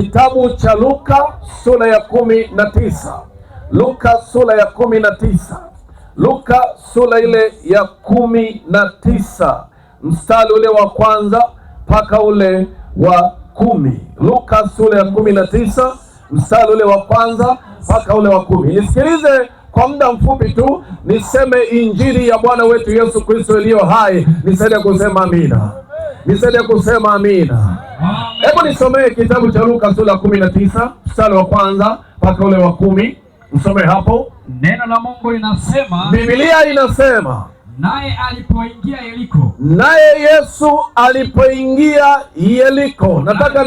kitabu cha Luka sura ya 19. Luka sura ya 19. Luka sura ile ya 19 mstari ule wa kwanza mpaka ule wa 10. Luka sura ya 19 mstari ule wa kwanza mpaka ule wa 10. Nisikilize kwa muda mfupi tu niseme injili ya Bwana wetu Yesu Kristo iliyo hai. Nisaidie kusema amina. Nisaidie kusema amina. Hebu nisomee kitabu cha Luka sura ya 19 mstari wa kwanza mpaka ule wa 10. Msome hapo. Neno la Mungu linasema, Biblia inasema, naye alipoingia Yeriko. Naye Yesu alipoingia Yeriko. Nataka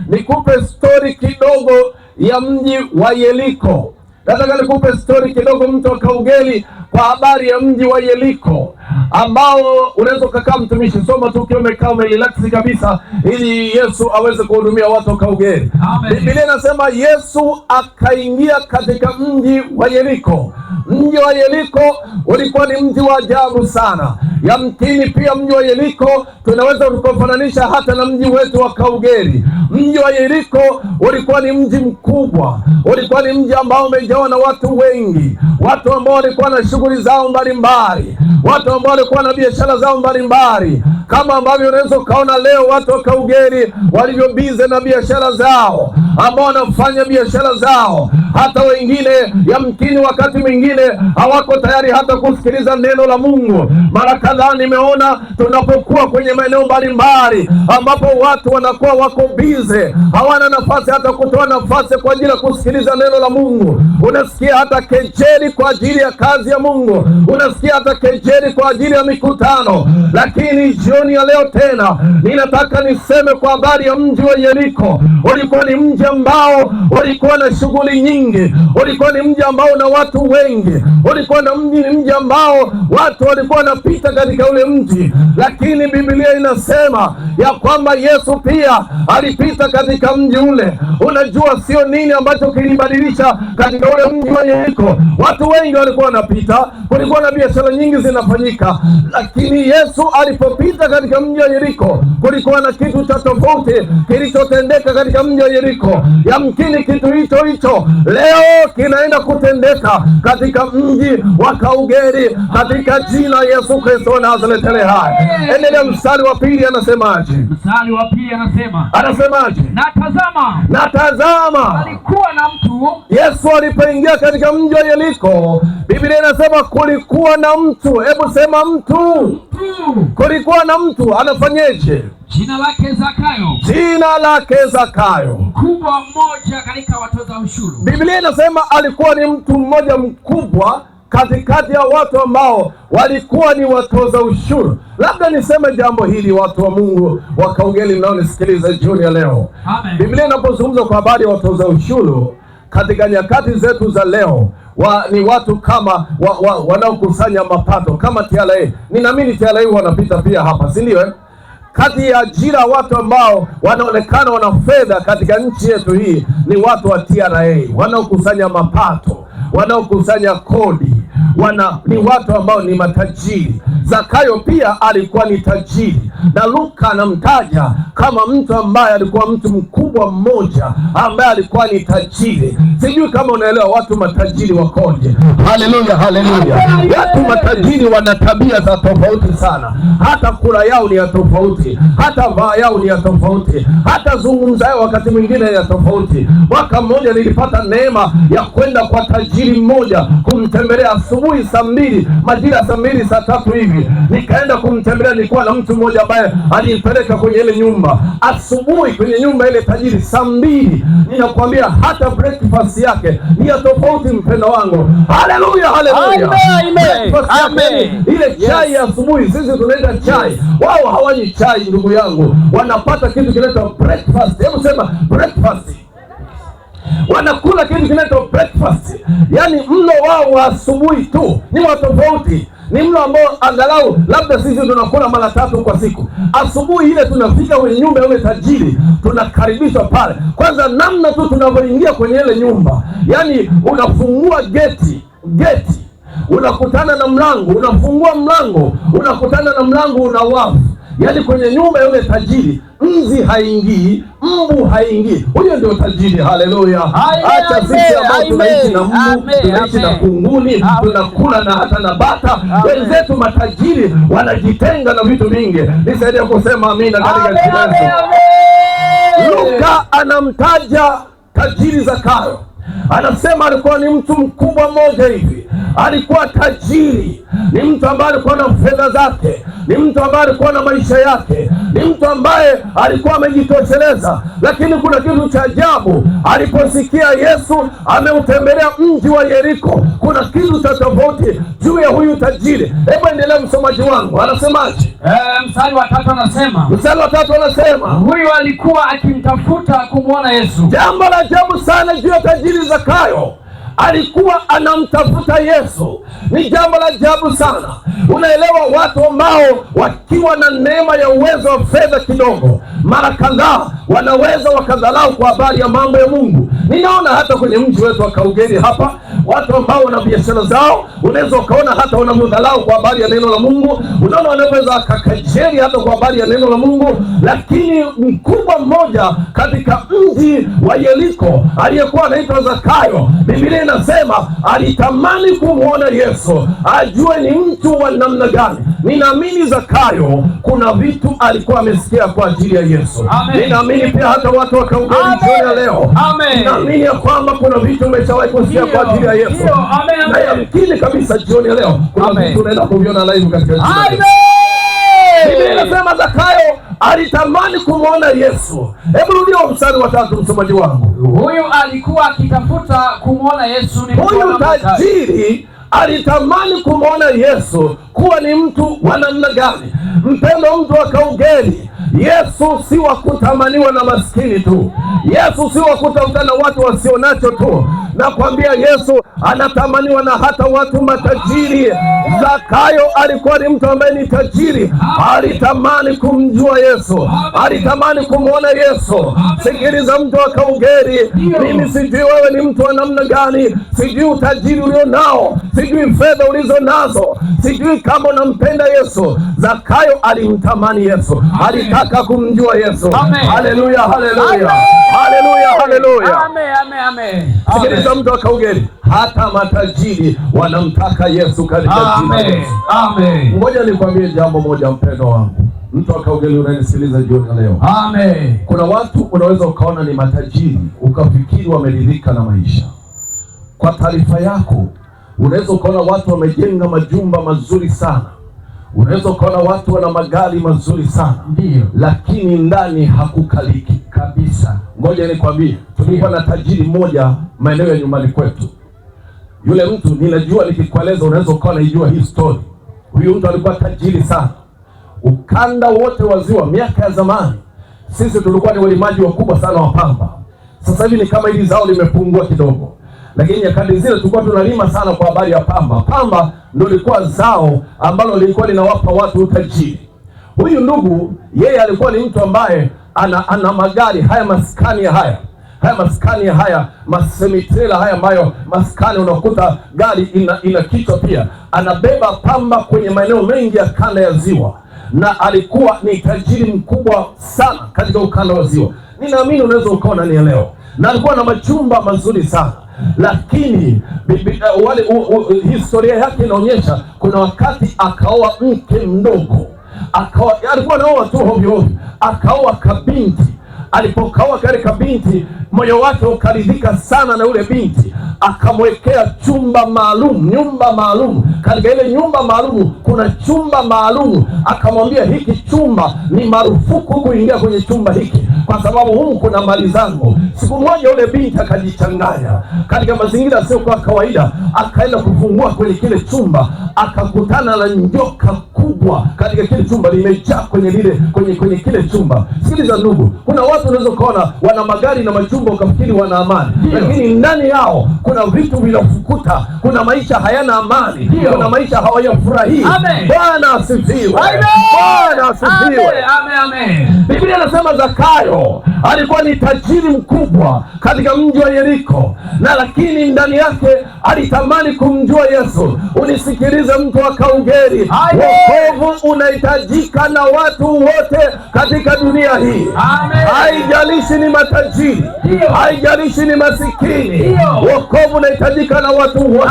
nikupe story kidogo ya mji wa Yeriko. Nataka nikupe story kidogo, mtu wa Kaugeli, kwa habari ya mji wa Yeriko ambao unaweza kukaa mtumishi, soma tu ukiwa umekaa umerelax kabisa, ili Yesu aweze kuhudumia watu wa Kaugeli. Biblia inasema Yesu akaingia katika mji wa Yeriko. Mji wa Yeriko ulikuwa ni mji wa ajabu sana. Yamkini pia mji wa Yeriko tunaweza kufananisha hata na mji wetu wa Kaugeli. Mji wa Yeriko ulikuwa ni mji mkubwa, ulikuwa ni mji ambao umejawa na watu wengi, watu ambao walikuwa na shughuli zao mbalimbali, watu ambao walikuwa na biashara zao mbalimbali, kama ambavyo unaweza ukaona leo watu wa Kaugeli walivyo bize na biashara zao, ambao wanafanya biashara zao. Hata wengine yamkini wakati mwingine hawako tayari hata kusikiliza neno la Mungu. Mara kadhaa nimeona tunapokuwa kwenye maeneo mbalimbali ambapo watu wanakuwa wako bize, hawana nafasi hata kutoa nafasi kwa ajili ya kusikiliza neno la Mungu. Unasikia hata kejeli kwa ajili ya kazi ya Mungu, unasikia hata kejeli kwa ajili ya mikutano. Lakini jioni ya leo tena ninataka niseme kwa habari ya mji wa Yeriko. Ulikuwa ni mji ambao ulikuwa na shughuli nyingi, ulikuwa ni mji ambao una watu wengi, ulikuwa na mji ambao watu walikuwa wanapita katika ule mji. Lakini Biblia inasema ya kwamba Yesu pia alipita katika mji ule. Unajua sio nini ambacho kilibadilisha katika ule mji wa Yeriko? Watu wengi walikuwa wanapita, kulikuwa na biashara nyingi zinafanyika, lakini Yesu alipopita katika mji wa Yeriko kulikuwa na kitu cha tofauti kilichotendeka katika mji wa Yeriko. Yamkini kitu hicho leo kinaenda kutendeka katika mji wa Kaugeli katika jina Yesu Kristo wa Nazareti aliye hai. Endelea mstari wa pili, anasemaje? Mstari wa pili anasemaje? Na tazama alikuwa na mtu. Yesu alipoingia katika mji wa Yeriko, Biblia inasema kulikuwa na mtu. Hebu sema mtu. Kulikuwa na mtu, anafanyeje? Jina lake Zakayo, mkubwa mmoja katika watoza ushuru. Biblia inasema alikuwa ni mtu mmoja mkubwa katikati ya watu ambao walikuwa ni watoza ushuru. Labda niseme jambo hili, watu wa Mungu wa Kaugeli mnaonisikiliza jioni ya leo. Amen. Biblia inapozungumza kwa habari ya watoza ushuru katika nyakati zetu za leo, ni watu kama wanaokusanya mapato kama TRA. Ninaamini TRA wanapita pia hapa, si ndio? Kati ya ajira watu ambao wanaonekana wana fedha katika nchi yetu hii ni watu wa TRA, wanaokusanya mapato, wanaokusanya kodi, ni watu ambao ni matajiri. Zakayo pia alikuwa ni tajiri, na Luka anamtaja kama mtu ambaye alikuwa mtu mkubwa mmoja ambaye alikuwa ni tajiri. Sijui kama unaelewa watu matajiri wakoje. Haleluya, haleluya. Watu matajiri wana tabia za tofauti sana. Hata kula yao ni ya tofauti, hata vaa yao ni ya tofauti, hata zungumza yao wakati mwingine ya tofauti. Mwaka mmoja nilipata neema ya kwenda kwa tajiri mmoja kumtembelea asubuhi saa 2, majira saa 2 saa 3 hivi. Nikaenda kumtembelea, nilikuwa na mtu mmoja ambaye alinipeleka kwenye ile nyumba asubuhi, kwenye nyumba ile tajiri saa 2. Ninakwambia hata breakfast yake ni ya tofauti, mpendo wangu. Haleluya, haleluya. Amen. Ile chai ya asubuhi, sisi tunaita chai, wao hawanyi chai, ndugu yangu. Wanapata kitu kinaitwa breakfast. Hebu sema breakfast. Wanakula kitu kinaitwa breakfast. Yaani mlo wao wa asubuhi tu ni wa tofauti. Ni mlo ambao angalau labda sisi tunakula mara 3 kwa siku. Asubuhi ile tunafika kwenye nyumba ya yule tajiri, tunakaribishwa pale. Kwanza namna tu tunavyoingia kwenye ile nyumba, yaani unafungua geti, unakutana na mlango, unafungua mlango, unakutana na mlango una wavu. Yaani kwenye nyumba ya yule tajiri nzi haingii, mbu haingii. Huyo ndio tajiri. Haleluya! Acha sisi ambao tunaishi na mbu, tunaishi na kunguni, tunakula na hata na bata. Wenzetu matajiri wanajitenga na vitu vingi. Nisaidie kusema amina katika jina la Yesu. Luka anamtaja tajiri Zakayo. Anasema alikuwa ni mtu mkubwa mmoja hivi, alikuwa tajiri, ni mtu ambaye alikuwa na fedha zake, ni mtu ambaye alikuwa na maisha yake, ni mtu ambaye alikuwa amejitosheleza. Lakini kuna kitu cha ajabu, aliposikia Yesu ameutembelea mji wa Yeriko, kuna kitu cha tofauti juu ya huyu tajiri. Hebu endelea msomaji wangu, anasemaje? Mstari wa 3 anasema, mstari wa 3 anasema, huyu alikuwa akimtafuta kumwona Yesu. Jambo la ajabu sana juu ya tajiri Zakayo, alikuwa anamtafuta Yesu. Ni jambo la ajabu sana. Unaelewa, watu ambao wakiwa na neema ya uwezo wa fedha kidogo, mara kadhaa wanaweza wakadhalau kwa habari ya mambo ya Mungu. Ninaona hata kwenye mji wetu wa Kaugeri hapa, watu ambao wana biashara zao, unaweza ukaona hata wanavyodhalau kwa habari ya neno la Mungu. Unaona wanaweza kakajeri hata kwa habari ya neno la Mungu. Lakini mkubwa mmoja katika mji wa Yeriko aliyekuwa anaitwa Zakayo, Biblia inasema alitamani kumwona Yesu, ajue ni mtu wa namna gani. Ninaamini Zakayo kuna vitu alikuwa amesikia kwa ajili ya Yesu. Ninaamini pia hata watu wa Kaugeri jioni ya leo, ninaamini ya kwamba kuna vitu umeshawahi kusikia kwa ajili ya Yesu. Na yamkini kabisa jioni ya leo kuna vitu unaenda kuviona live katika jina la Yesu. Biblia inasema Zakayo alitamani kumwona Yesu. Hebu rudia mstari wa 3 msomaji wangu. Huyu alikuwa akitafuta kumwona Yesu. Huyu tajiri alitamani kumwona Yesu kuwa ni mtu wa namna gani. Mpendo mtu wa Kaugeri, Yesu si wa kutamaniwa na maskini tu. Yesu si wa kutafuta na watu wasionacho tu. Nakwambia Yesu anatamaniwa na hata watu matajiri. Zakayo alikuwa ni mtu ambaye ni tajiri, alitamani kumjua Yesu, alitamani kumwona Yesu. Sikiliza mtu wa Kaugeri, mimi sijui wewe ni mtu wa namna gani, sijui utajiri ulio nao, sijui fedha ulizo nazo, sijui kama unampenda Yesu. Zakayo alimtamani Yesu, alitaka kumjua Yesu. Haleluya, haleluya, haleluya, haleluya. Amen. Sikiliza mtu wa Kaugeri, hata matajiri wanamtaka Yesu katika jina la Yesu. Amen. Ngoja nikwambie jambo moja, mpendo wangu, mtu wa Kaugeri unanisikiliza jioni ya leo. Amen. Kuna watu unaweza ukaona ni matajiri ukafikiri wameridhika na maisha. Kwa taarifa yako, unaweza ukaona watu wamejenga majumba mazuri sana, unaweza ukaona watu wana magari mazuri sana, ndio, lakini ndani hakukaliki kabisa. Ngoja nikwambie, tulikuwa na tajiri mmoja maeneo ya nyumbani kwetu. Yule mtu ninajua nikikueleza unaweza ukawa unaijua hii story. Huyu mtu alikuwa tajiri sana. Ukanda wote wa ziwa, miaka ya zamani, sisi tulikuwa ni walimaji wakubwa sana wa pamba. Sasa hivi ni kama hili zao limepungua kidogo, lakini nyakati zile tulikuwa tunalima sana kwa habari ya pamba. Pamba ndio lilikuwa zao ambalo lilikuwa linawapa watu utajiri. Huyu ndugu yeye alikuwa ni mtu ambaye ana magari haya, maskani haya masemitrela haya ambayo maskani unakuta gari ina kichwa pia. Anabeba pamba kwenye maeneo mengi ya kanda ya ziwa, na alikuwa ni tajiri mkubwa sana katika ukanda wa ziwa. Ninaamini unaweza ukaona ni leo, na alikuwa na majumba mazuri sana. Lakini historia yake inaonyesha kuna wakati akaoa mke mdogo, alikuwa anaoa tu hovyo hovyo, akaoa kabinti. Alipokaoa kale kabinti, moyo wake ukaridhika sana na ule binti, akamwekea nyumba maalum. Katika ile nyumba maalum kuna chumba maalum, akamwambia hiki chumba ni marufuku kuingia kwenye chumba hiki kwa sababu humu kuna mali zangu. Siku moja ule binti akajichanganya katika mazingira sio kwa kawaida, akaenda kufungua kwenye kile chumba, akakutana na nyoka kubwa katika kile chumba, limejaa kwenye kile chumba. Sikiliza ndugu, kuna watu unaweza kuona wana magari na majumba ukafikiri wana amani, lakini ndani yao kuna vitu vinafukuta, kuna maisha hayana amani, kuna maisha hawayafurahii. Bwana asifiwe. Bwana asifiwe. Amen. Biblia inasema Zakayo alikuwa ni tajiri mkubwa katika mji wa Yeriko, na lakini ndani yake alitamani kumjua Yesu. Unisikilize mtu wa Kaugeri, wokovu unahitajika na watu wote katika dunia hii. Haijalishi ni matajiri, haijalishi ni masikini, wokovu unahitajika na watu wote,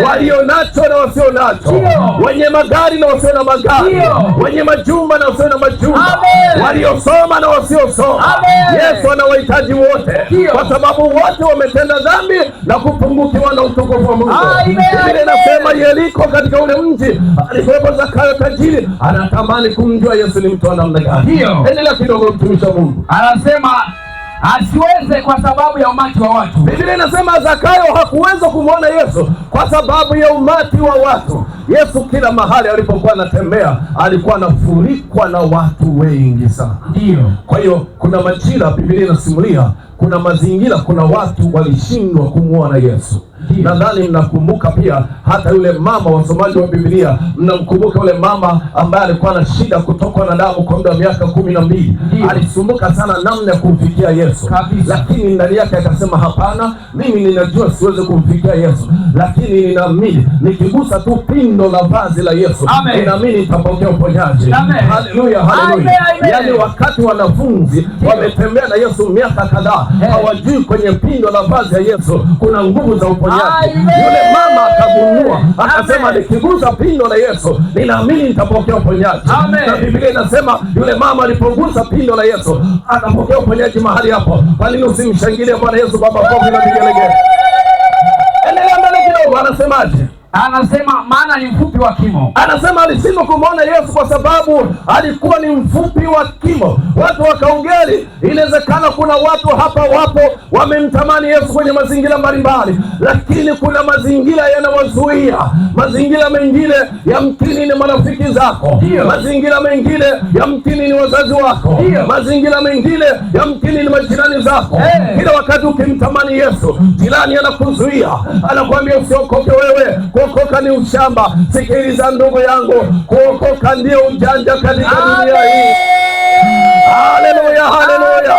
walio nacho na wasio nacho, wenye magari na wasio na magari, wenye majumba na wasio na majumba, waliosoma na wasiosoma. Yesu anawahitaji wote, kwa sababu wote wametenda dhambi na kupungukiwa na utukufu wa Mungu. Biblia inasema Yeriko, katika ule mji alikuwepo Zakayo tajiri, anatamani kumjua Yesu ni mtu wa namna gani. Endelea kidogo, mtumishi wa Mungu. Anasema asiweze kwa sababu ya umati wa watu. Biblia inasema Zakayo hakuweza kumwona Yesu kwa sababu ya umati wa watu. Yesu kila mahali alipokuwa anatembea alikuwa anafurikwa na watu wengi sana. Kwa hiyo kuna majira, Biblia inasimulia, kuna mazingira, kuna watu walishindwa kumwona Yesu. Nadhani mnakumbuka pia hata yule mama, wasomaji wa Biblia, mnamkumbuka yule mama ambaye alikuwa na shida kutokwa na damu kwa muda wa miaka 12. Alisumbuka sana namna ya kumfikia Yesu, lakini ndani yake akasema, hapana, mimi ninajua siwezi kumfikia Yesu, lakini ninaamini nikigusa tu pindo la vazi la Yesu, ninaamini nitapokea uponyaji. Haleluya, haleluya. Yaani wakati wanafunzi wametembea na Yesu miaka kadhaa, hawajui kwenye pindo la vazi ya Yesu kuna nguvu za uponyaji. Yule mama akagundua, akasema, nikigusa pindo la Yesu ninaamini nitapokea uponyaji. Na Biblia inasema yule mama alipogusa pindo la Yesu akapokea uponyaji mahali hapo. Kwa nini usimshangilie Bwana Yesu kwa makofi na vigelegele? Endelea mbele kidogo, anasemaje? Anasema maana ni mfupi wa kimo. Anasema alishindwa kumwona Yesu kwa sababu alikuwa ni mfupi wa kimo. Watu wa Kaugeri, inawezekana kuna watu hapa wapo wamemtamani Yesu kwenye mazingira mbalimbali, lakini kuna mazingira yanawazuia. Mazingira mengine yamkini ni marafiki zako, mazingira mengine yamkini ni wazazi wako, mazingira mengine yamkini ni majirani zako. Kila wakati ukimtamani Yesu, jirani anakuzuia, anakuambia usiokoke wewe, kuokoka ni ushamba. Sikiliza ndugu yangu, kuokoka ndio ujanja katika dunia hii. Haleluya, haleluya.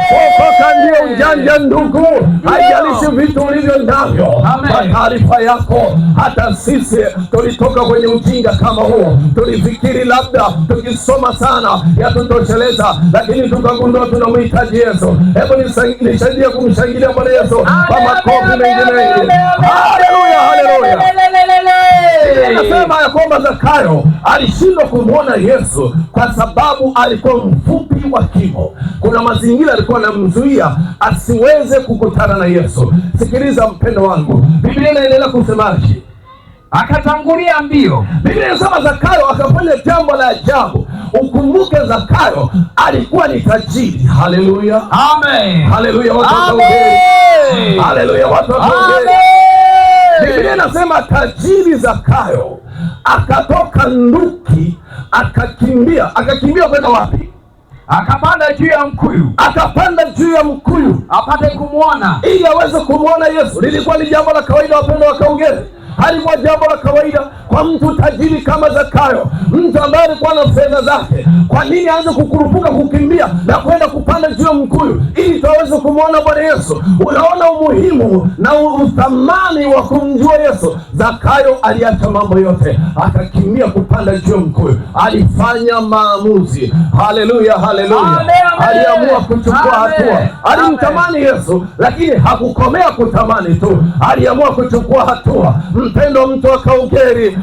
Kuokoka ndio ujanja ndugu, haijalishi vitu ulivyo navyo. Kwa taarifa yako, hata sisi tulitoka kwenye ujinga kama huo. Tulifikiri labda tukisoma sana yatutosheleza, lakini tukagundua tunamhitaji Yesu. Hebu nisaidie kumshangilia Bwana Yesu kwa makofi mengi mengi. Haleluya, haleluya. Nasema ya kwamba Zakayo alishindwa kumwona Yesu kwa sababu alikuwa mfupi wa kimo. Kuna mazingira alikuwa anamzuia asiweze kukutana na Yesu. Sikiliza mpendo wangu, Biblia inaendelea kusemaje? Akatangulia mbio. Biblia inasema Zakayo akafanya jambo la ajabu. Ukumbuke Zakayo alikuwa ni tajiri. Haleluya, amen. Haleluya, watu wa Kaugeri. Haleluya, watu wa Kaugeri. Biblia inasema tajiri Zakayo akatoka nduki, akakimbia. Akakimbia kwenda wapi? Akapanda juu ya mkuyu. Akapanda juu ya mkuyu apate kumwona, ili aweze kumwona Yesu. Lilikuwa ni jambo la kawaida, wapendwa wa Kaugeri. Halikuwa jambo la kawaida kwa mtu tajiri kama Zakayo, mtu ambaye alikuwa na fedha zake. Kwa nini aanze kukurupuka kukimbia na kwenda kupanda juu ya mkuyu ili tuweze kumwona Bwana Yesu? Unaona umuhimu na uthamani wa kumjua Yesu. Zakayo aliacha mambo yote, akakimbia kupanda juu ya mkuyu. Alifanya maamuzi. Haleluya, haleluya. Aliamua kuchukua hatua. Alimtamani Yesu, lakini hakukomea kutamani tu, aliamua kuchukua hatua. Mpendo mtu wa Kaugeri,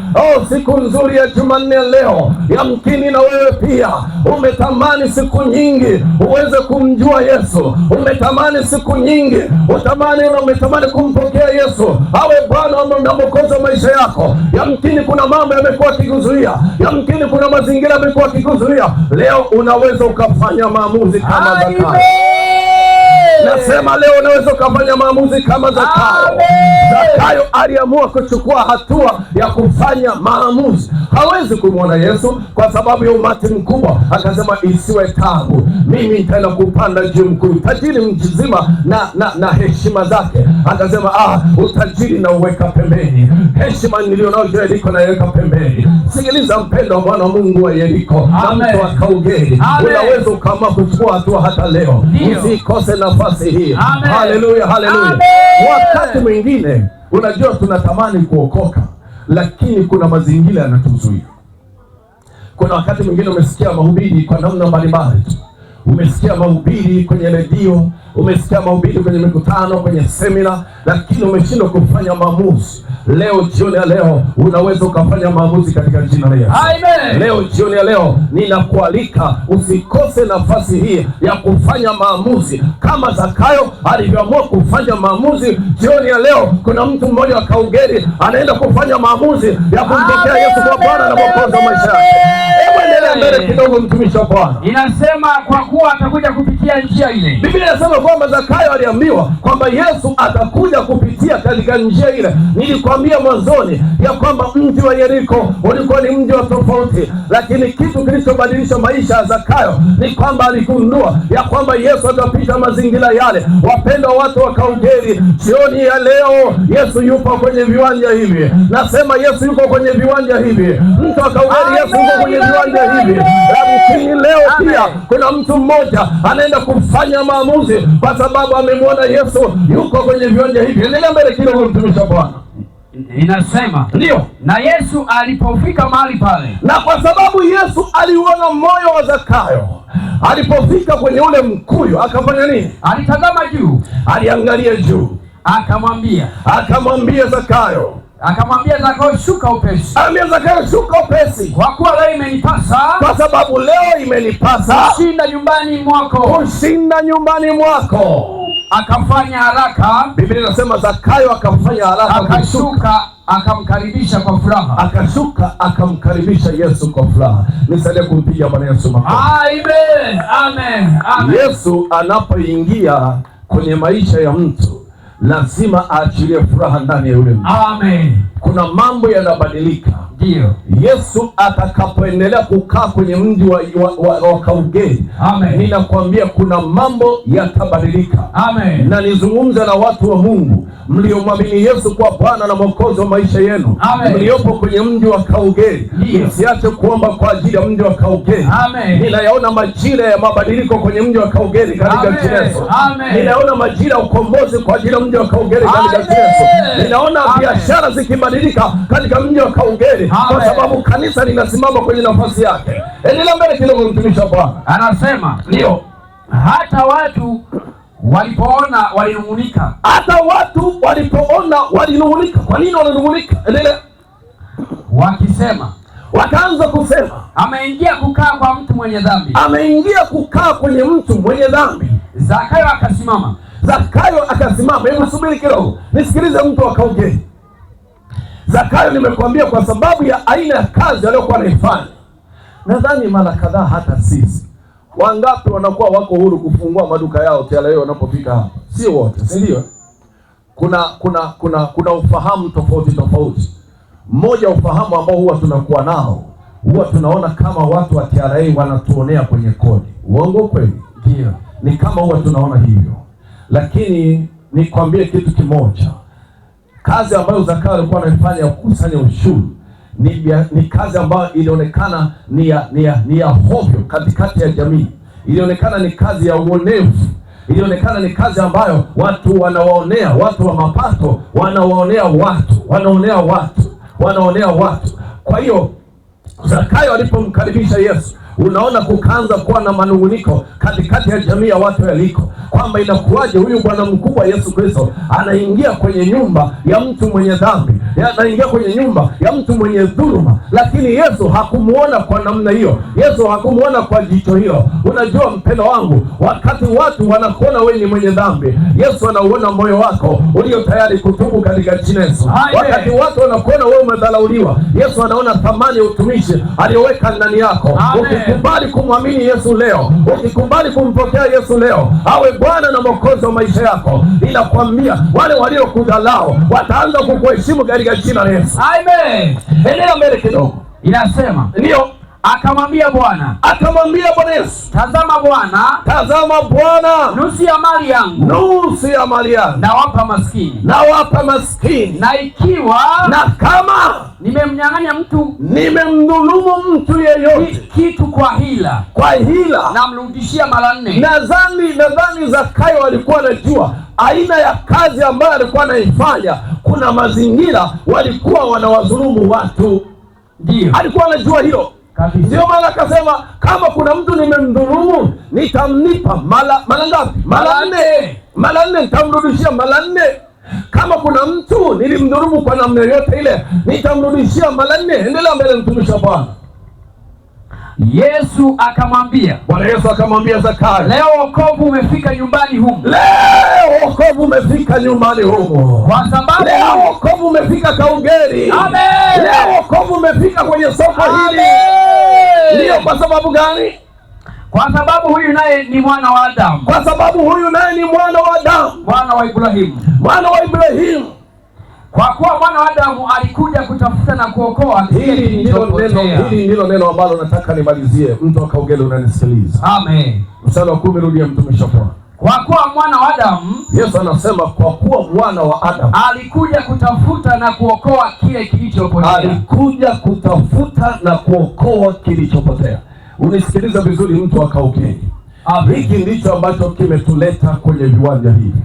siku nzuri ya Jumanne leo, yamkini na wewe pia umetamani siku nyingi uweze kumjua Yesu. Umetamani siku nyingi, umetamani kumpokea Yesu awe Bwana na Mwokozi wa maisha yako. Yamkini kuna mambo yamekuwa yakikuzuia, yamkini kuna mazingira yamekuwa yakikuzuia. Leo unaweza ukafanya maamuzi kama Zakayo. Nasema leo unaweza ukafanya maamuzi kama Zakayo. Zakayo aliamua kuchukua hatua ya kufanya maamuzi. Hawezi kumwona Yesu kwa sababu ya umati mkubwa, akasema isiwe tabu, mimi nitaenda kupanda juu mkuu. Tajiri mzima na heshima zake, akasema utajiri na uweka pembeni, heshima nilionao juu Yeriko na iweka pembeni. Sikiliza mpendo wa mwana Mungu wa Yeriko na mtu wa Kaugeri, unaweza ukaamua kuchukua hatua hata leo. Usikose nafasi hii. Haleluya, haleluya. Wakati mwingine unajua tunatamani kuokoka, lakini kuna mazingira yanatuzuia. Kuna wakati mwingine umesikia mahubiri kwa namna mbalimbali tu. Umesikia mahubiri kwenye redio, umesikia mahubiri kwenye mikutano, kwenye semina, lakini umeshindwa kufanya maamuzi. Leo jioni ya leo unaweza ukafanya maamuzi katika jina la Yesu. Amen. Leo jioni ya leo ninakualika usikose nafasi hii ya kufanya maamuzi kama Zakayo alivyoamua kufanya maamuzi. Jioni ya leo kuna mtu mmoja wa Kaugeri anaenda kufanya maamuzi ya kumpokea Yesu kwa Bwana na Mwokozi wa maisha yake. Hebu endelea mbele kidogo, mtumishi wa Bwana. Inasema kwa kuwa atakuja kupitia njia ile. Biblia inasema kwamba Zakayo aliambiwa kwamba Yesu atakuja kupitia katika njia ile. Nilikwambia mwanzoni ya kwamba mji wa Yeriko ulikuwa ni mji wa tofauti, lakini kitu kilichobadilisha maisha ya Zakayo ni kwamba aligundua ya kwamba Yesu atapita mazingira yale. Wapendwa watu wa Kaugeri, jioni ya leo Yesu yupo kwenye viwanja hivi. Nasema Yesu yuko kwenye viwanja hivi. Mtu wa Kaugeri, Yesu yuko kwenye viwanja hivi. Lakini leo pia kuna mtu mmoja anaenda kufanya maamuzi kwa sababu amemwona Yesu yuko kwenye viwanja hivi. Endelea mbele kidogo, mtumishi wa Bwana. Inasema ndio, na Yesu alipofika mahali pale, na kwa sababu Yesu aliuona moyo wa Zakayo, alipofika kwenye ule mkuyu akafanya nini? Alitazama juu, aliangalia juu, akamwambia Zakayo, shuka upesi. Ambia Zakayo, shuka upesi, kwa kuwa leo imenipasa, kwa sababu leo imenipasa kushinda nyumbani mwako. Akafanya haraka. Biblia inasema Zakayo akafanya haraka, akashuka akamkaribisha kwa furaha. Akashuka akamkaribisha Yesu kwa furaha. Nisaidie kumpigia Bwana Yesu makofi. Amen. Amen. Amen. Yesu anapoingia kwenye maisha ya mtu lazima aachilie furaha ndani ya yule mtu. Amen. Kuna mambo yanabadilika. Ndio. Yesu atakapoendelea kukaa kwenye mji wa Kaugeri, ninakwambia kuna mambo yatabadilika. Amen. Na nizungumza na watu wa Mungu mliomwamini Yesu kwa Bwana na Mwokozi wa maisha yenu. Mliopo kwenye mji wa Kaugeri, msiache kuomba kwa ajili ya mji wa Kaugeri. Ninayaona majira ya mabadiliko kwenye mji wa Kaugeri katika jina la Yesu. Ninaona majira ya ukombozi kwa ajili ya mji wa Kaugeri katika jina la Yesu. Ninaona biashara zikibadilika katika mji wa Kaugeri kwa sababu kanisa linasimama kwenye nafasi yake. Endelea mbele kidogo, mtumishi wa Bwana. Anasema ndio, hata watu walipoona walinung'unika. Kwa nini walinung'unika? Endelea. Wakaanza kusema ameingia kukaa kwa mtu mwenye dhambi. Ameingia kukaa kwenye mtu mwenye dhambi. Zakayo akasimama. Hebu subiri kidogo, nisikilize mtu wa Kaugeri. Zakayo, nimekwambia kwa sababu ya aina ya kazi aliyokuwa anaifanya. Nadhani mara kadhaa hata sisi wangapi wanakuwa wako huru kufungua maduka yao TRA wanapofika hapa? Sio wote, si ndio? Kuna ufahamu tofauti. Mmoja ufahamu ambao huwa tunakuwa nao, huwa tunaona kama watu wa TRA wanatuonea kwenye kodi. Uongo kweli? Ndio. Ni kama huwa tunaona hivyo. Lakini nikwambie kitu kimoja. Kazi ambayo Zakayo alikuwa anaifanya ya kukusanya ushuru ni kazi ambayo ilionekana ni ya hovyo katikati ya jamii. Ilionekana ni kazi ya uonevu. Ilionekana ni kazi ambayo watu wanawaonea, watu wa mapato wanawaonea watu. Kwa hiyo Zakayo alipomkaribisha Yesu, unaona kukaanza kuwa na manunguniko katikati ya jamii ya watu yaliko, kwamba inakuwaje huyu bwana mkubwa Yesu Kristo anaingia kwenye nyumba ya mtu mwenye dhambi. yanaingia kwenye nyumba ya mtu mwenye dhuluma, lakini Yesu hakumuona kwa namna hiyo. Yesu hakumuona kwa jicho hilo. Unajua mpendo wangu, wakati watu wanakuona wewe ni mwenye dhambi, Yesu anauona moyo wako ulio tayari kutubu katika jina la Yesu. Wakati watu wanakuona wewe umedharauliwa, Yesu anaona thamani ya utumishi aliyoweka ndani yako. Ukikubali kumwamini Yesu leo, ukikubali kumpokea Yesu leo awe Bwana na Mwokozi wa maisha yako, ninakwambia wale waliokudharau wataanza kukuheshimu katika jina la Yesu. Amen. Endelea mbele kidogo. Inasema ndio, akamwambia Bwana Yesu, tazama Bwana, nusu ya mali yangu nawapa maskini, na kama nimemdhulumu mtu yeyote kitu kwa hila namrudishia mara 4. Nadhani Zakayo alikuwa anajua aina ya kazi ambayo alikuwa anaifanya. Kuna mazingira walikuwa wanawadhulumu watu, ndio alikuwa anajua hilo. Ndio maana akasema kama kuna mtu nimemdhulumu nitamlipa mara ngapi? Mara 4. Nitamrudishia mara 4. Kama kuna mtu nilimdhulumu kwa namna yote ile nitamrudishia mara 4. Endelea mbele mtumishi wa Bwana. Bwana Yesu akamwambia Zakayo, leo wokovu umefika nyumbani humu. Kwa sababu leo wokovu umefika Kaugeri. Amen. Leo wokovu umefika kwenye soko hili. Ndio. Kwa sababu gani? Kwa sababu huyu naye ni mwana wa Adamu. Mwana wa Ibrahimu. Kwa kuwa mwana wa Adamu alikuja kutafuta na kuokoa Hili ndilo neno ambalo nataka nimalizie. Mtu wa Kaugeri unanisikiliza. Amen. Mstari wa 10, rudia mtumishi wa Bwana. Kwa kuwa mwana wa Adamu, Yesu anasema kwa kuwa mwana wa Adamu alikuja kutafuta na kuokoa kile kilichopotea. Unisikiliza vizuri mtu wa Kaugeri. Hiki ndicho ambacho kimetuleta kwenye viwanja hivi.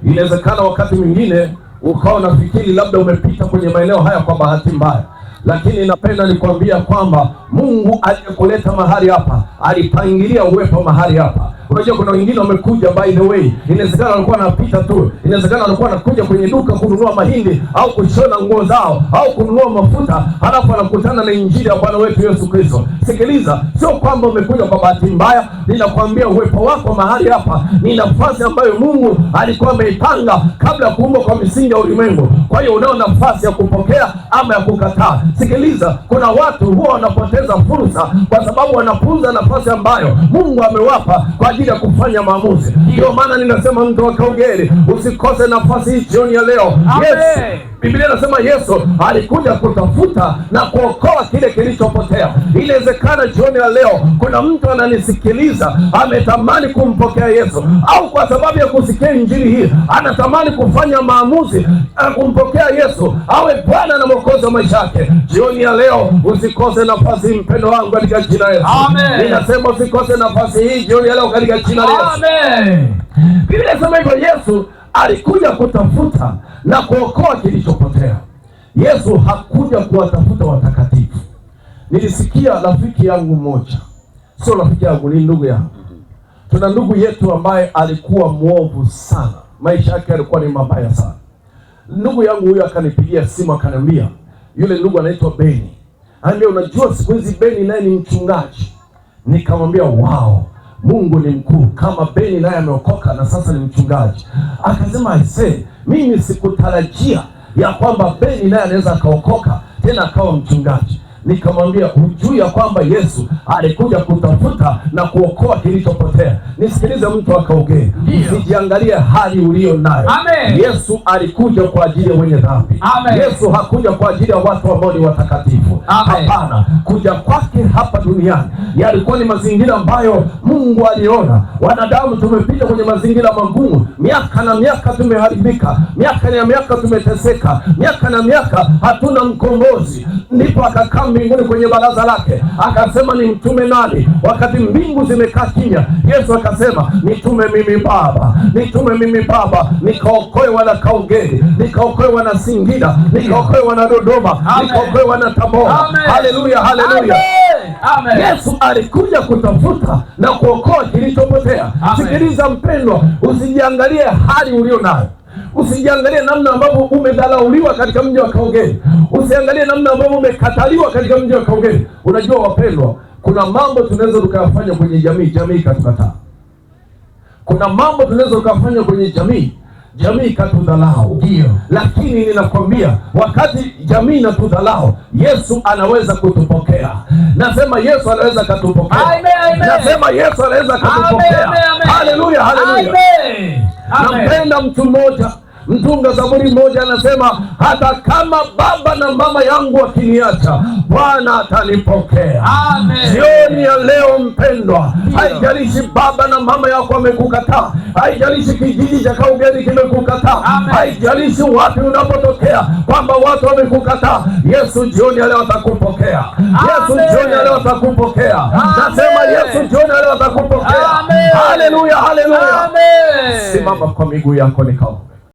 Inawezekana wakati mwingine ukawa unafikiri labda umepita kwenye maeneo haya kwa bahati mbaya, lakini napenda nikwambia kwamba Mungu aliyekuleta mahali hapa alipangilia uwepo mahali hapa. Unajua kuna wengine wamekuja by the way, inawezekana walikuwa wanapita tu, inawezekana walikuwa wanakuja kwenye duka kununua mahindi au kushona nguo zao au kununua mafuta, halafu wanakutana na injili ya Bwana wetu Yesu Kristo. Sikiliza, sio kwamba umekuja kwa bahati mbaya. Ninakwambia uwepo wako mahali hapa ni nafasi ambayo Mungu alikuwa ameipanga kabla ya kuumbwa kwa misingi ya ulimwengu. Kwa hiyo unao nafasi ya kupokea ama ya kukataa. Sikiliza, kuna watu huwa wanapoteza fursa kwa sababu wanapuuza nafasi ambayo Mungu amewapa kwa ajili ya kufanya maamuzi. Ndio maana ninasema mtu wa Kaugeri, usikose nafasi hii jioni ya leo. Yes. Biblia inasema Yesu alikuja kutafuta na kuokoa kile kilichopotea. Inawezekana jioni ya leo kuna mtu ananisikiliza ametamani kumpokea Yesu, au kwa sababu ya kusikia injili hii anatamani kufanya maamuzi kumpokea Yesu awe Bwana na Mwokozi wa maisha yake. Jioni ya leo usikose nafasi hii, mpendo wangu, katika jina la Yesu. Amen. Ninasema usikose nafasi hii jioni ya leo katika jina la Yesu. Amen. Biblia inasema hivyo, Yesu alikuja kutafuta na kuokoa kilichopotea. Yesu hakuja kuwatafuta watakatifu. Nilisikia rafiki yangu mmoja, sio rafiki yangu, ni ndugu yangu. Tuna ndugu yetu ambaye alikuwa mwovu sana, maisha yake yalikuwa ni mabaya sana. Ndugu yangu huyo akanipigia simu akaniambia, yule ndugu anaitwa Beni. Anambia, unajua siku hizi Beni naye ni mchungaji. Nikamwambia, wow, Mungu ni mkuu, kama Beni naye ameokoka na sasa ni mchungaji. Akasema, aisee, mimi sikutarajia ya kwamba Beni naye anaweza akaokoka tena akawa mchungaji. Nikamwambia, hujui ya kwamba Yesu alikuja kutafuta na kuokoa kilichopotea? Nisikilize mtu wa Kaugeri, usijiangalie hali ulio nayo. Yesu alikuja kwa ajili ya wenye dhambi. Yesu hakuja kwa ajili ya watu ambao ni watakatifu. Hapana, kuja kwake hapa duniani yalikuwa ni mazingira ambayo Mungu aliona wanadamu tumepita kwenye mazingira magumu, miaka na miaka tumeharibika, miaka na miaka tumeteseka, miaka na miaka hatuna mkombozi. Ndipo akakaa mbinguni kwenye baraza lake akasema, ni mtume nani? Wakati mbingu zimekaa kimya, Yesu akasema, nitume mimi Baba, nitume mimi Baba, nikaokoe wana Kaugeri, nikaokoe wana Singida, nikaokoe wana Dodoma, nikaokoe wana Tabora. Haleluya, haleluya. Yesu alikuja kutafuta na kuokoa kilichopotea. Sikiliza mpendwa, usijiangalie hali ulio nayo. Usijiangalie namna ambavyo umedharauliwa katika mji wa Kaugeni. Usiangalie namna ambavyo umekataliwa katika mji wa Kaugeni. Unajua wapendwa, kuna mambo tunaweza tukayafanya kwenye jamii, jamii ikatukataa. Kuna mambo tunaweza tukafanya kwenye jamii, jamii ikatudhalau. Ndio. Lakini ninakwambia wakati jamii inatudhalau, Yesu anaweza kutupokea. Nasema Yesu anaweza kutupokea. Nasema Yesu anaweza kutupokea. Haleluya, haleluya. Nampenda mtu mmoja, mtunga zaburi mmoja anasema, hata kama baba na mama yangu wakiniacha, Bwana atanipokea. Jioni ya leo mpendwa, haijalishi baba na mama yako wamekukataa, haijalishi kijiji cha Kaugeni kimekukataa, haijalishi wapi unapotokea kwamba watu wamekukataa, Yesu jioni ya leo atakupokea. Yesu jioni ya leo atakupokea. Nasema Yesu jioni ya leo atakupokea. Haleluya, haleluya. Simama kwa miguu yako nikao.